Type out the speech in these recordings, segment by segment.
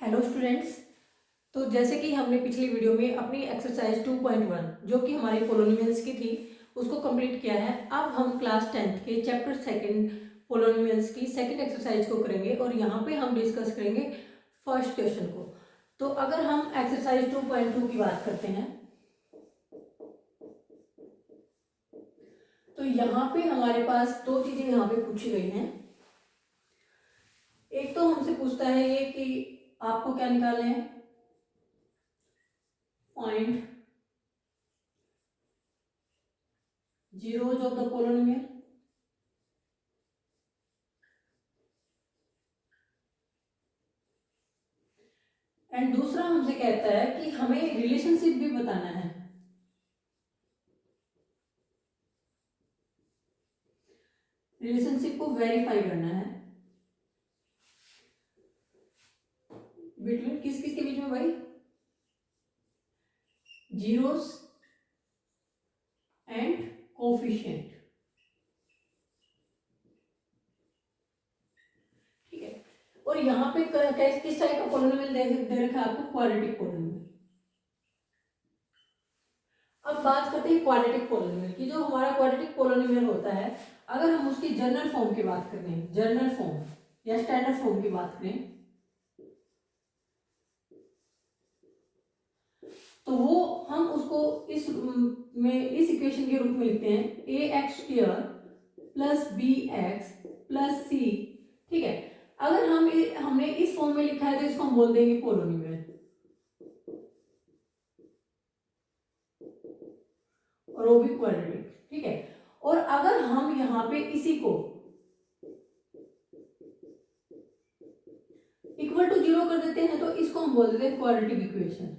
Hello students. तो जैसे कि हमने पिछली वीडियो में अपनी एक्सरसाइज 2.1 जो कि हमारी पोलोनिमियल्स की थी उसको कंप्लीट किया है। अब हम क्लास 10th के चैप्टर सेकंड पोलोनिमियल्स की सेकंड एक्सरसाइज को करेंगे और यहाँ पे हम डिस्कस करेंगे फर्स्ट क्वेश्चन को। तो अगर हम एक्सरसाइज 2.2 की बात करते हैं तो यहाँ पे हमारे पास दो चीजें यहाँ पे पूछी गई हैं। एक तो हमसे पूछता है ये कि आपको क्या निकालना है, point zeros of the polynomial and दूसरा हमसे कहता है कि हमें रिलेशनशिप भी बताना है। रिलेशनशिप को वेरीफाई करना है बिटवीन किस किस के बीच में भाई, जीरोस एंड कोफिशिएंट। ठीक है, और यहाँ पे किस टाइप का पोलिनोमियल दे रखा है आपको, क्वाड्रेटिक पोलिनोमियल। अब बात करते हैं क्वाड्रेटिक पोलिनोमियल की। जो हमारा क्वाड्रेटिक पोलिनोमियल होता है, अगर हम उसकी जनरल फॉर्म की बात करें, जनरल फॉर्म या स्टैंडर्ड फॉर्म की बात करें, तो वो हम उसको इस इक्वेशन के रूप में लिखते हैं A x square plus B x plus C. ठीक है, अगर हमने इस फॉर्म में लिखा है तो इसको हम बोल देंगे पोलिनोमियल और वो भी क्वाड्रेटिक। ठीक है, और अगर हम यहाँ पे इसी को इक्वल टू जीरो कर देते हैं तो इसको हम बोल देते हैं क्वाड्रेटिक इक्वेशन।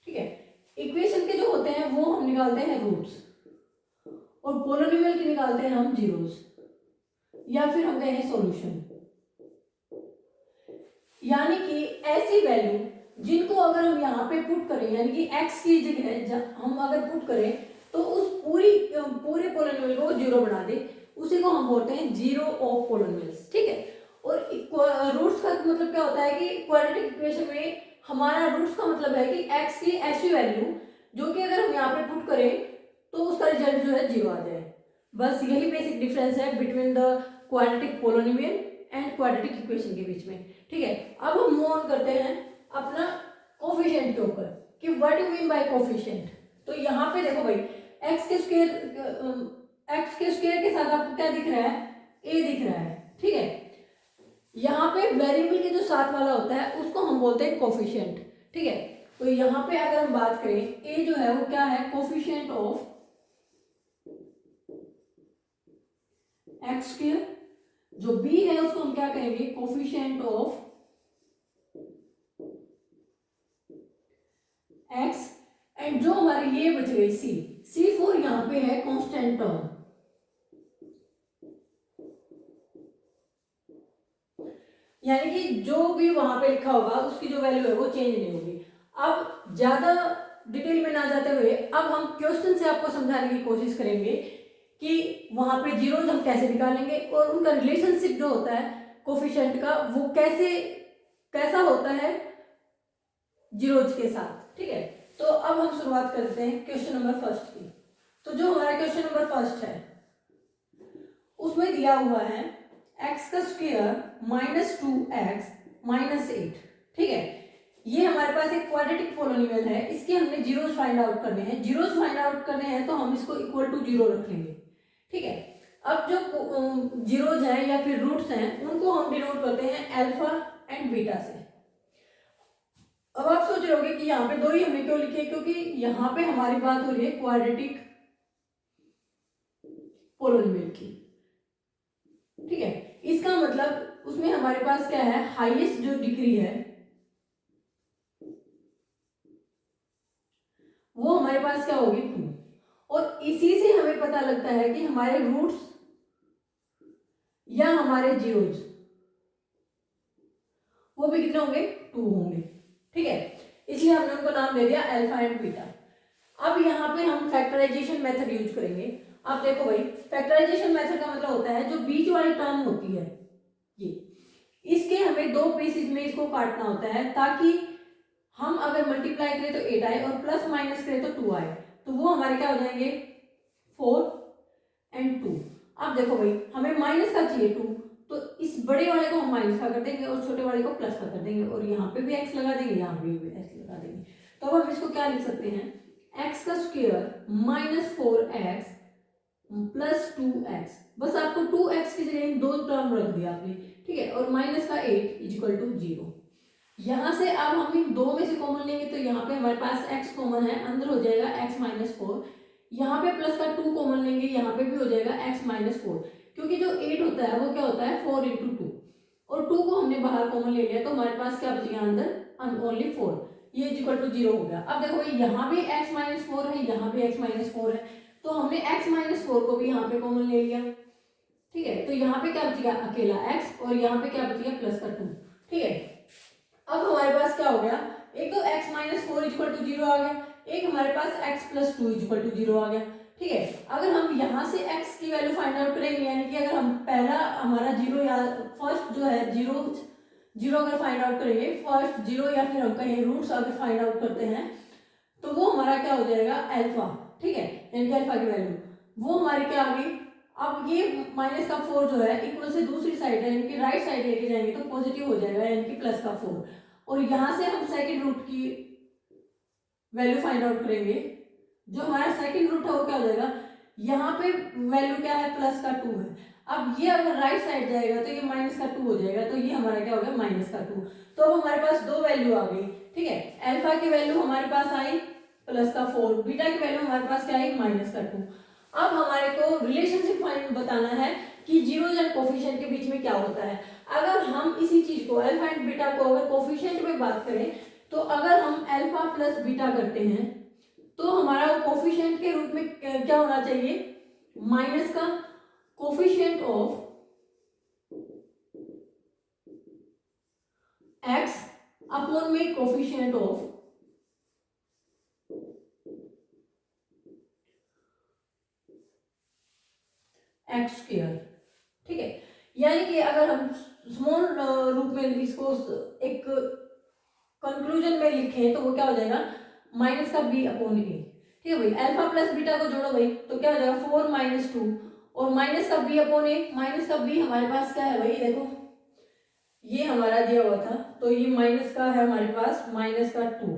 ठीक है, इक्वेशन के जो होते हैं वो हम निकालते हैं रूट्स और पोलिनोमियल के निकालते हैं हम जीरोस या फिर हम कहें सॉल्यूशन। यानी कि ऐसी वैल्यू जिनको अगर हम यहाँ पे पुट करें, यानी कि x की जगह हम अगर पुट करें तो उस पूरे पोलिनोमियल को जीरो बना दे, उसी को हम बोलते हैं जीरो ऑफ पोलिनोमियल्स। ठीक है, और रूट्स का मतलब क्या होता है कि क्वाड्रेटिक इक्वेशन में हमारा रूट्स का मतलब है कि x की ऐसी वैल्यू जो कि अगर हम यहाँ पे पुट करें तो उसका रिजल्ट जो है जीरो आ जाए। बस यही बेसिक डिफरेंस है between the quadratic polynomial and quadratic equation के बीच में। ठीक है, अब हम मूव ऑन करते हैं अपना कोफिशिएंट के ऊपर कि what you mean by coefficient. तो यहाँ पे देखो भाई, एक्स के स्क्वायर के साथ आपको क्या दिख रहा है, ए दिख रहा है। ठीक है, यहाँ पे वेरिएबल के जो साथ वाला होता है उसको हम बोलते हैं कोफिशिएंट। ठीक है, तो यहाँ पे अगर हम बात करें, ए जो है वो क्या है, कोफिशिएंट ऑफ एक्स स्क्वायर, जो बी है उसको हम क्या कहेंगे, कोफिशिएंट ऑफ एक्स, एंड जो हमारी ये बच गई सी फोर यहाँ पे है कांस्टेंट टर्म। यानी कि जो भी वहां पे लिखा होगा उसकी जो वैल्यू है वो चेंज नहीं होगी। अब ज्यादा डिटेल में ना जाते हुए अब हम क्वेश्चन से आपको समझाने की कोशिश करेंगे कि वहां पे जीरोज हम कैसे निकालेंगे और उनका रिलेशनशिप जो होता है कोफिशिएंट का वो कैसा होता है जीरोज के साथ। ठीक है, तो अब हम शुरुआत करते हैं क्वेश्चन नंबर फर्स्ट की। तो जो हमारा क्वेश्चन नंबर फर्स्ट है उसमें दिया हुआ है एक्स का स्क्वायर माइनस 2x माइनस 8। ठीक है, ये हमारे पास एक क्वाड्रेटिक पोलिनोमियल है, इसके हमने जीरोस फाइंड आउट करने हैं। जीरोस फाइंड आउट करने हैं तो हम इसको इक्वल टू जीरो रख लेंगे। ठीक है, अब जो जीरोज हैं या फिर रूट्स हैं उनको हम डिनोट करते हैं अल्फा एंड बीटा से। अब आप सोच रहे होंगे कि यहाँ पे दो ही हमने क्यों लिखे, क्योंकि यहाँ पे हमारी बात हो रही है क्वाड्रेटिक पोलिनोमियल की। ठीक है, इसका मतलब उसमें हमारे पास क्या है, हाईएस्ट जो डिग्री है वो हमारे पास क्या होगी 2, और इसी से हमें पता लगता है कि हमारे रूट्स या हमारे जीरोज वो भी कितने होंगे, 2 होंगे। ठीक है, इसलिए हमने उनको नाम दे दिया अल्फा एंड बीटा। अब यहाँ पे हम फैक्टराइजेशन मेथड यूज करेंगे। अब देखो भाई, फैक्टराइजेशन मेथड का मतलब होता है जो बीच वाली टर्म होती है ये, इसके हमें दो पीसेज में इसको काटना होता है, ताकि हम अगर मल्टीप्लाई करें तो 8 आए और प्लस माइनस करें तो 2 आए, तो वो हमारे क्या हो जाएंगे 4 एंड 2। अब देखो भाई, हमें माइनस का चाहिए 2, तो इस बड़े वाले को हम माइनस का कर देंगे और छोटे वाले को प्लस का कर देंगे, और यहाँ पे भी x लगा देंगे, यहाँ पे भी x लगा देंगे। तो अब हम इसको क्या लिख सकते हैं, x का square minus 4x plus 2x। बस आपको 2x की जगह दो टर्म रख दिया आपने, ठीक है, और माइनस का 8 इक्वल टू 0। यहाँ से अब हम इन दो में से कॉमन लेंगे, तो यहाँ पे हमारे पास x कॉमन है, अंदर हो जाएगा x माइनस 4। यहाँ पे प्लस का 2 कॉमन लेंगे, यहाँ पे भी हो जाएगा x माइनस 4, क्योंकि जो 8 होता है वो क्या होता है 4 इंटू 2, और 2 को हमने बाहर कॉमन ले लिया, तो हमारे पास क्या बच गया अंदर ओनली 4, ये इक्वल टू 0 हो गया। अब देखो भाई, यहाँ भी x माइनस 4 है, यहाँ भी x माइनस 4 है, तो हमने x माइनस 4 को भी यहाँ पे कॉमन ले लिया, ठीक है। तो यहाँ पे क्या बच गया अकेला x, और यहाँ पे क्या बच गया प्लस का 2, ठीक है। अब हमारे पास क्या हो गया, एक तो x माइनस 4 इक्वल टू 0 आ गया, एक हमारे पास x प्लस 2 इक्वल टू 0 आ गया, ठीक है। अगर हम यहाँ से x की वैल्यू फाइंड आउट करेंगे, यानी कि अगर हम पहला हमारा 0 या फर्स्ट जो है 0 अगर फाइंड आउट करेंगे, फर्स्ट 0 या फिर हम कहें रूट्स अगर फाइंड आउट करते हैं, तो वो हमारा क्या हो जाएगा अल्फा, ठीक है, यानी कि अल्फा की वैल्यू वो हमारी क्या आ गई। अब ये माइनस का 4 जो है इक्वल से दूसरी साइड है, यानी कि राइट साइड लेके जाएंगे तो पॉजिटिव हो जाएगा, यानी कि प्लस का 4, और यहाँ से हम सेकंड रूट की वैल्यू फाइंड आउट करेंगे। जो हमारा सेकंड रूट है वो क्या हो जाएगा, यहाँ पे वैल्यू क्या है प्लस का 2 है। अब ये अगर राइट साइड जाएगा तो ये माइनस का 2 हो जाएगा, तो ये हमारा क्या हो गया माइनस का 2। तो अब हमारे पास दो वैल्यू आ गई, ठीक है। अल्फा की वैल्यू हमारे पास आई प्लस का 4, बीटा की वैल्यू हमारे पास क्या आई माइनस का 2। अब हमारे को रिलेशनशिप फाइंड बताना है कि जीरोज एंड कोफिशिएंट के बीच में क्या होता है। अगर हम इसी चीज को अल्फा एंड बीटा को अगर कोफिशिएंट में बात करें, तो अगर हम अल्फा प्लस बीटा करते हैं तो हमारा कोफिशिएंट के रूप में क्या होना चाहिए, माइनस का कोफिशिएंट ऑफ x अपॉन में कोफिशिएंट ऑफ एक्स स्क्वायर, ठीक है। यानी कि अगर हम स्मॉल रूप में इसको एक कंक्लूजन में लिखें तो वो क्या हो जाएगा माइनस का b अपॉन ए, ठीक है भाई। अल्फा प्लस बीटा को जोड़ो भाई तो क्या हो जाएगा 4 माइनस 2, और माइनस का b अपॉन ए, माइनस का b हमारे पास क्या है भाई, देखो ये हमारा दिया हुआ था, तो ये माइनस का है हमारे पास माइनस का 2,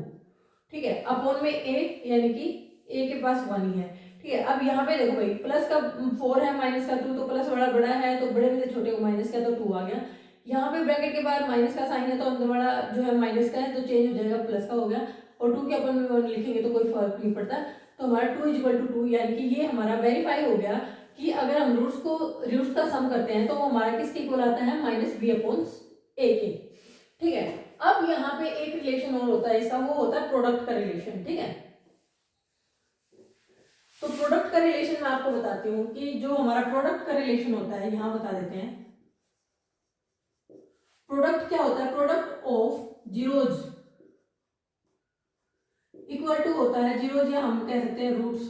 ठीक है, अपॉन में a, यानी कि a के पास 1 ही है, ठीक है। अब यहाँ पे देखो भाई, प्लस का 4 है माइनस का 2, तो प्लस बड़ा बड़ा है तो बड़े में से छोटे को माइनस किया तो 2 आ गया। यहाँ पे ब्रैकेट के बाद माइनस का साइन है तो अंदर वाला जो है माइनस का है तो चेंज हो जाएगा प्लस का हो गया, और 2 के अपन में 1 लिखेंगे तो कोई फर्क नहीं पड़ता, तो हमारा 2 इक्वल टू 2, यानी कि ये हमारा वेरीफाई हो गया कि अगर हम रूट्स का सम करते हैं तो वो हमारा किसके इक्वल आता है माइनस बी अपॉन ए के, ठीक है। अब यहाँ पे एक रिलेशन और होता है इसका, वो होता है प्रोडक्ट का रिलेशन, ठीक है। तो प्रोडक्ट का रिलेशन मैं आपको बताती हूँ कि जो हमारा प्रोडक्ट का रिलेशन होता है, यहाँ बता देते हैं। प्रोडक्ट क्या होता है, product of zeros equal to होता है, जीरोज या हम कह सकते हैं रूट्स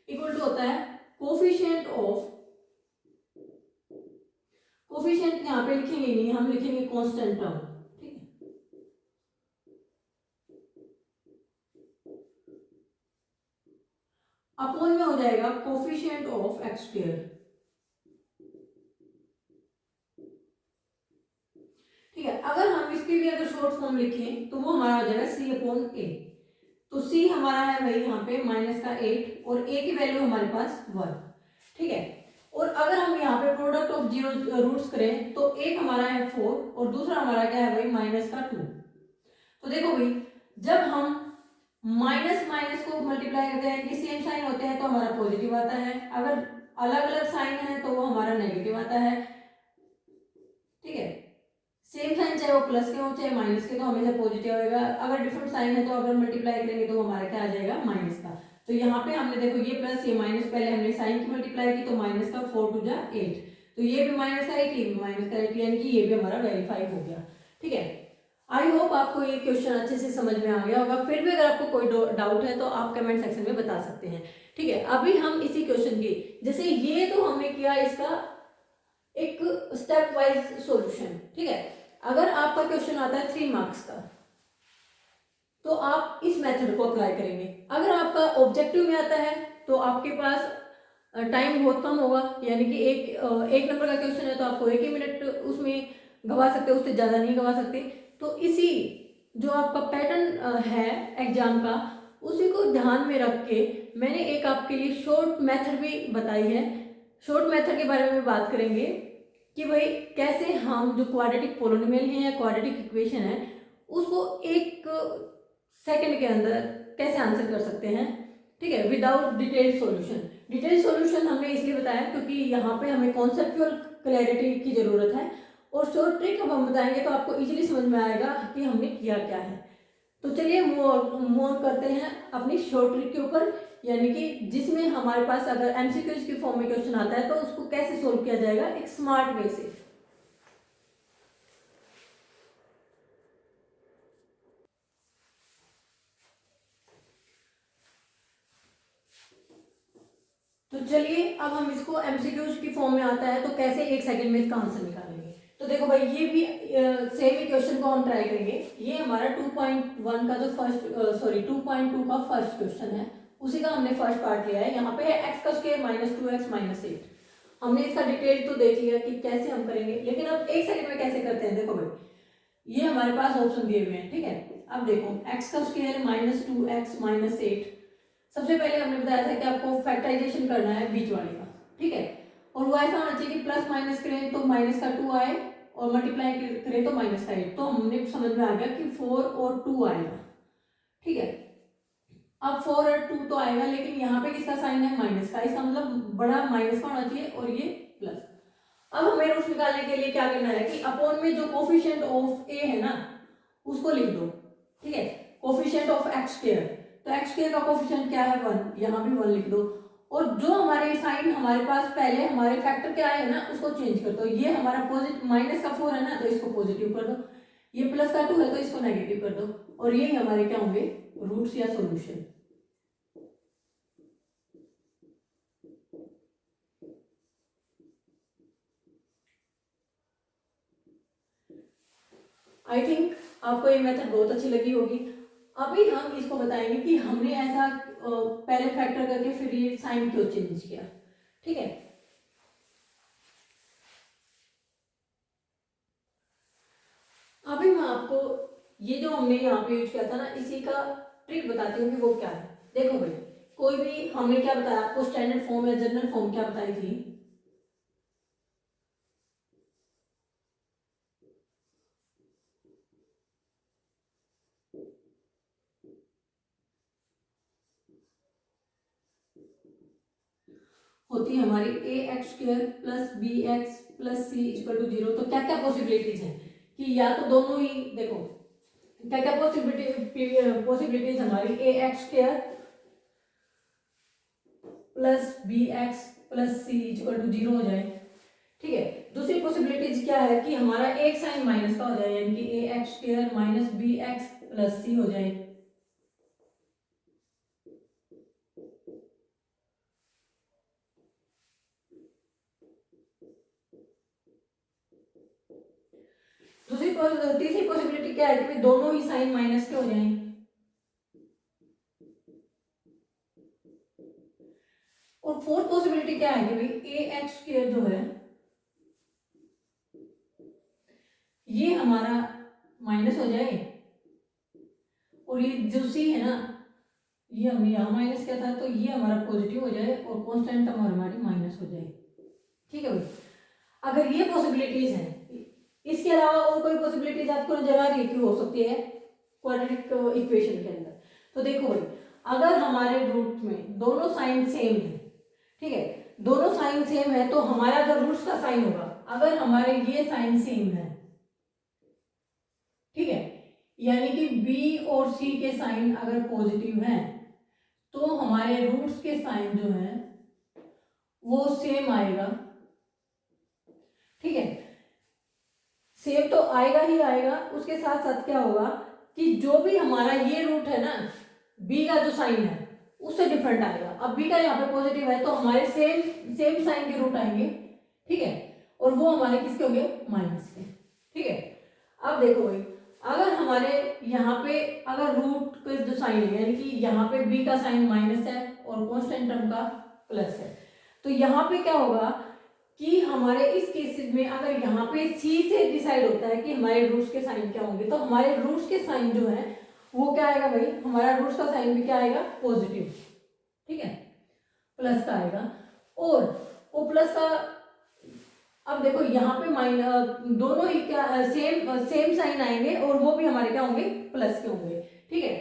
इक्वल टू होता है कोफिशिएंट ऑफ, कोफिशिएंट यहाँ पे लिखेंगे नहीं, हम लिखेंगे कांस्टेंट टर्म, ठीक है। अपॉन में हो जाएगा कोफिशिएंट ऑफ एक्स स्क्वायर, ठीक है। अगर हम इसके लिए अगर शॉर्ट फॉर्म लिखें तो वो हमारा हो जाएगा सी अपॉन ए, तो सी हमारा है भाई यहाँ पे माइनस का 8 और ए की वैल्यू हमारे पास 1, ठीक है। और अगर हम यहाँ पे प्रोडक्ट ऑफ जीरो रूट्स करें तो एक हमारा है 4 और दूसरा हमारा क्या है भाई माइनस का 2। तो देखो भाई, जब हम माइनस माइनस को मल्टीप्लाई करते हैं कि सेम साइन होते हैं तो हमारा पॉजिटिव आता है, अगर अलग अलग साइन है तो वो हमारा नेगेटिव आता है, ठीक है। सेम साइन चाहे वो प्लस के हो चाहे माइनस के, तो हमेशा पॉजिटिव आएगा। अगर डिफरेंट साइन है तो अगर मल्टीप्लाई करेंगे तो हमारा क्या आ जाएगा माइनस का। तो यहाँ पे हमने देखो ये प्लस ये माइनस, पहले हमने साइन की मल्टीप्लाई की तो माइनस का 4 टू जा 8, तो ये भी माइनस का 8, ये भी माइनस का 8, यानी कि ये भी हमारा वेरीफाई हो गया, ठीक है। आई होप आपको ये क्वेश्चन अच्छे से समझ में आ गया होगा। फिर भी अगर आपको कोई डाउट है तो आप कमेंट सेक्शन में बता सकते हैं। ठीक है, अभी हम इसी क्वेश्चन की, जैसे ये तो हमने किया इसका एक स्टेप वाइज सॉल्यूशन। ठीक है, अगर आपका क्वेश्चन आता है 3 मार्क्स का तो आप इस मेथड को अप्लाई करेंगे। अगर आपका ऑब्जेक्टिव में आता है तो आपके पास टाइम बहुत कम होगा, यानी कि एक नंबर का क्वेश्चन है तो आपको 1 ही मिनट उसमें गवा सकते हो, उससे ज़्यादा नहीं गवा सकते। तो इसी जो आपका पैटर्न है एग्जाम का, उसी को ध्यान में रख के मैंने एक आपके लिए शॉर्ट मेथड भी बताई है। शॉर्ट मेथड के बारे में बात करेंगे कि भाई कैसे हम जो क्वाड्रेटिक पोलिनोमियल है या क्वाड्रेटिक इक्वेशन है उसको 1 सेकंड के अंदर कैसे आंसर कर सकते हैं। ठीक है, without detail solution. Detail solution हमने इसलिए बताया क्योंकि यहाँ पे हमें कॉन्सेप्चुअल क्लैरिटी की ज़रूरत है, और शॉर्ट ट्रिक अब हम बताएंगे तो आपको इजीली समझ में आएगा कि हमने किया क्या है। तो चलिए मूव करते हैं अपनी शॉर्ट ट्रिक के ऊपर, यानी कि जिसमें हमारे पास अगर एमसीक्यूज के फॉर्म में क्वेश्चन आता है तो उसको कैसे सोल्व किया जाएगा एक स्मार्ट वे से। तो चलिए अब हम इसको एमसीक्यूज की फॉर्म में आता है तो कैसे 1 सेकंड में इसका आंसर निकालेंगे। तो देखो भाई, ये भी सेम ही क्वेश्चन को हम ट्राई करेंगे। ये हमारा 2.1 का जो फर्स्ट 2.2 का फर्स्ट क्वेश्चन है, उसी का हमने फर्स्ट पार्ट लिया है। यहाँ पे है एक्स का स्क्वायर माइनस 2x माइनस 8। हमने इसका डिटेल तो देख लिया कि कैसे हम करेंगे, लेकिन अब 1 सेकंड में कैसे करते हैं। देखो भाई, ये हमारे पास ऑप्शन दिए हुए हैं। ठीक है, अब देखो एक्स का स्क्वायर माइनस 2x माइनस 8। सबसे पहले हमने बताया था कि आपको फैक्टराइजेशन करना है बीच वाले का। ठीक है, और वो ऐसा होना चाहिए कि प्लस माइनस करें तो माइनस का 2 आए, और मल्टीप्लाई करें तो माइनस का 8। तो हमने समझ में आ गया कि 4 और 2 आएगा। ठीक है, अब 4 और 2 तो आएगा, लेकिन यहाँ पे किसका साइन है, माइनस का। इसका मतलब बड़ा माइनस का होना चाहिए और ये प्लस। अब हमें रूट्स निकालने के लिए क्या करना है कि अपॉन में जो कोफिशिएंट ऑफ ए है ना उसको लिख दो। ठीक है, कोफिशिएंट ऑफ एक्स स्क्वायर, तो एक्स स्क्वायर का कोफिशिएंट क्या है, 1, यहाँ भी 1 लिख दो। और जो हमारे साइन हमारे पास पहले हमारे फैक्टर क्या है ना उसको चेंज कर दो। ये हमारा पॉजिटिव माइनस का 4 है ना तो इसको पॉजिटिव कर दो, ये प्लस का 2 है तो इसको नेगेटिव कर दो, और ये हमारे क्या होंगे, रूट्स या सॉल्यूशन। आई थिंक आपको ये मेथड बहुत अच्छी लगी होगी। अभी हम इसको बताएंगे कि हमने ऐसा पहले फैक्टर करके फिर ये साइन क्यों चेंज किया। ठीक है, अभी मैं आपको ये जो हमने यहाँ पे यूज किया था ना इसी का ट्रिक बताती हूँ कि वो क्या है। देखो भाई, कोई भी हमने क्या बताया आपको, स्टैंडर्ड फॉर्म या जनरल फॉर्म क्या बताई थी, होती है हमारी A x square plus B x plus C equal to 0। तो क्या क्या पॉसिबिलिटीज हैं कि या तो दोनों ही, देखो क्या क्या पॉसिबिलिटीज हमारी, A x square plus B x plus C equal to 0 हो जाए। ठीक है, दूसरी पॉसिबिलिटीज क्या है कि हमारा एक साइन माइनस का हो जाए, यानी कि A x square minus B x plus C हो जाए। तीसरी पॉसिबिलिटी क्या है कि दोनों ही साइन माइनस के हो जाएं। और फोर्थ पॉसिबिलिटी क्या है कि भाई ए एक्स स्क्वायर जो है ये हमारा माइनस हो जाए, और ये जो सी है ना ये हमने यहाँ माइनस किया था तो ये हमारा पॉजिटिव हो जाए, और कांस्टेंट टर्म हमारी माइनस हो जाए। ठीक है भाई, अगर ये पॉसिबिलिटीज हैं, इसके अलावा और कोई पॉसिबिलिटीज आपको नजर आ रही है कि हो सकती है क्वाड्रेटिक इक्वेशन के अंदर। तो देखो भाई, अगर हमारे रूट में दोनों साइन सेम है, ठीक है, दोनों साइन सेम है तो हमारा जो रूट्स का साइन होगा, अगर हमारे ये साइन सेम है, ठीक है, यानी कि बी और सी के साइन अगर पॉजिटिव हैं तो हमारे रूट्स के साइन जो है वो सेम आएगा। ठीक है, सेम तो आएगा ही आएगा, उसके साथ साथ क्या होगा कि जो भी हमारा ये रूट है ना, बी का जो साइन है उससे डिफरेंट आएगा। अब बी का यहाँ पे पॉजिटिव है तो हमारे सेम सेम साइन के रूट आएंगे, ठीक है, और वो हमारे किसके होंगे, माइनस के, ठीक है। अब देखो भाई, अगर हमारे यहाँ पे अगर रूट का जो साइन है, यानी कि यहाँ पे बी का साइन माइनस है और कांस्टेंट टर्म का प्लस है, तो यहाँ पे क्या होगा कि हमारे इस केसेस में अगर यहाँ पे सी से डिसाइड होता है कि हमारे रूट्स के साइन क्या होंगे, तो हमारे रूट्स के साइन जो है वो क्या आएगा भाई, हमारा रूट्स का साइन भी क्या आएगा, पॉजिटिव, ठीक है, प्लस का आएगा। और वो प्लस का, अब देखो यहाँ पे दोनों ही क्या सेम साइन आएंगे और वो भी हमारे क्या होंगे, प्लस के होंगे, ठीक है।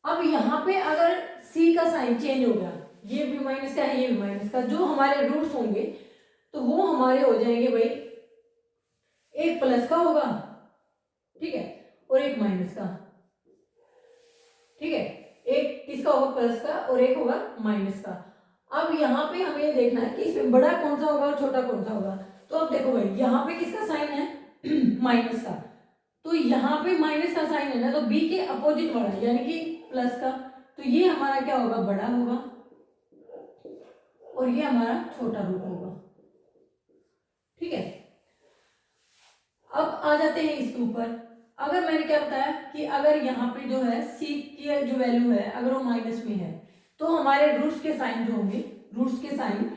अब यहाँ पे अगर सी का साइन चेंज हो गया, ये भी माइनस का है ये भी माइनस का, जो हमारे रूट्स होंगे तो वो हमारे हो जाएंगे भाई, एक प्लस का होगा, ठीक है, और एक माइनस का, ठीक है, एक किसका होगा, प्लस का, और एक होगा माइनस का। अब यहाँ पे हमें ये देखना है कि इसमें बड़ा कौन सा होगा और छोटा कौन सा होगा। तो अब देखो भाई, यहाँ पे किसका साइन है माइनस का, तो यहाँ पे माइनस का साइन है ना, तो बी के अपोजिट वाला यानी कि प्लस का, तो ये हमारा क्या होगा, बड़ा होगा, और ये हमारा छोटा रूट होगा, ठीक है। अब आ जाते हैं इसके ऊपर। अगर मैंने क्या बताया कि अगर यहाँ पे जो है सी की जो वैल्यू है अगर वो माइनस में है, तो हमारे रूट्स के साइन जो होंगे, रूट्स के साइन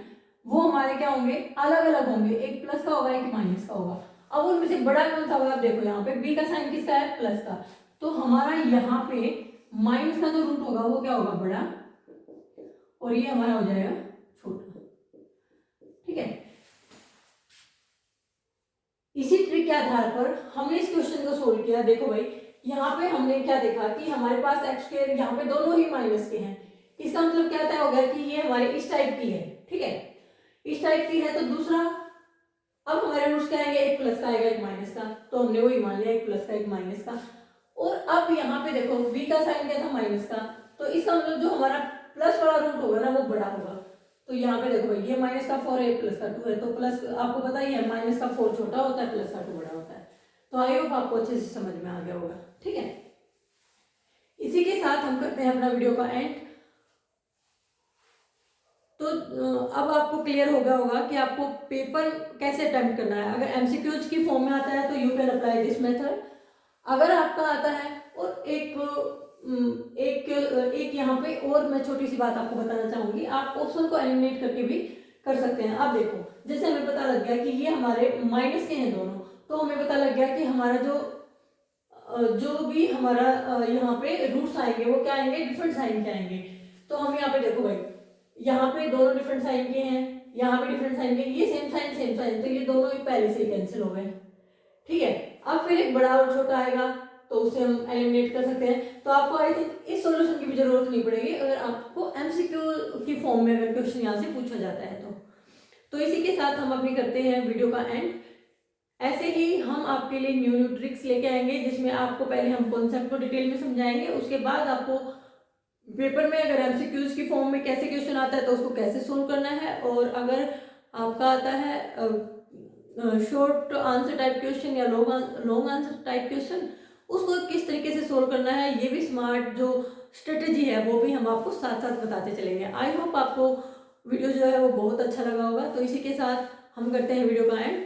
वो हमारे क्या होंगे, अलग अलग होंगे, एक प्लस का होगा एक माइनस का होगा। अब उनमें से बड़ा कौन सा होगा, आप देखो यहाँ पे बी का साइन किसका है, प्लस का, तो हमारा यहाँ पे माइनस का जो रूट होगा वो क्या होगा, बड़ा, और ये हमारा हो जाएगा छोटा, ठीक है। इसी ट्रिक के आधार पर हमने इस क्वेश्चन को सोल्व किया। देखो भाई, यहाँ पे हमने क्या देखा कि हमारे पास एक्स स्क्वायर यहाँ पे दोनों ही माइनस के हैं, इसका मतलब क्या तय हो गया कि ये हमारे इस टाइप की है, ठीक है, इस टाइप की है। तो दूसरा, अब हमारे रूट्स क्या आएंगे, एक प्लस का आएगा एक माइनस का, तो हमने वही मान लिया, एक प्लस का एक माइनस का। और अब यहाँ पे देखो बी का साइन क्या था, माइनस का, तो इसका मतलब जो हमारा प्लस वाला रूट होगा ना वो बड़ा होगा। तो यहाँ पे देखो भाई, ये माइनस का 4 है प्लस का 2 है, तो प्लस आपको पता ही है माइनस का 4 छोटा होता है, प्लस का 2 बड़ा होता है। तो आई होप आपको अच्छे से समझ में आ गया होगा, ठीक है। इसी के साथ हम करते हैं अपना वीडियो का एंड। तो अब आपको क्लियर हो गया होगा कि आपको पेपर कैसे अटेम्प्ट करना है। अगर एमसीक्यूज की फॉर्म में आता है तो you can apply this method. अगर आपका आता है, और एक यहाँ पे और मैं छोटी सी बात आपको बताना चाहूंगी, आप ऑप्शन को एलिमिनेट करके भी कर सकते हैं। अब देखो, जैसे हमें पता लग गया कि ये हमारे माइनस के हैं दोनों, तो हमें पता लग गया कि हमारा जो भी हमारा यहाँ पे रूट्स आएंगे वो क्या आएंगे, डिफरेंट साइन के आएंगे। तो हम यहाँ पे देखो भाई, यहाँ पे दोनों डिफरेंट साइन के हैं, यहाँ पे डिफरेंट साइन के, ये सेम साइन, तो ये दोनों ही पहले से ही कैंसिल हो गए, ठीक है। अब फिर एक बड़ा और छोटा आएगा तो उसे हम एलिमिनेट कर सकते हैं। तो आपको आई थिंक इस सॉल्यूशन की भी जरूरत नहीं पड़ेगी अगर आपको एमसीक्यू की फॉर्म में अगर क्वेश्चन यहाँ से पूछा जाता है तो इसी के साथ हम अपनी करते हैं वीडियो का एंड। ऐसे ही हम आपके लिए न्यू ट्रिक्स लेके आएंगे जिसमें आपको पहले हम कॉन्सेप्ट को डिटेल में समझाएंगे, उसके बाद आपको पेपर में अगर एमसीक्यूज की फॉर्म में कैसे क्वेश्चन आता है तो उसको कैसे सोल्व करना है, और अगर आपका आता है शॉर्ट आंसर टाइप क्वेश्चन या लॉन्ग आंसर टाइप क्वेश्चन, उसको किस तरीके से सोल्व करना है, ये भी स्मार्ट जो स्ट्रेटेजी है वो भी हम आपको साथ साथ बताते चलेंगे। आई होप आपको वीडियो जो है वो बहुत अच्छा लगा होगा। तो इसी के साथ हम करते हैं वीडियो का एंड।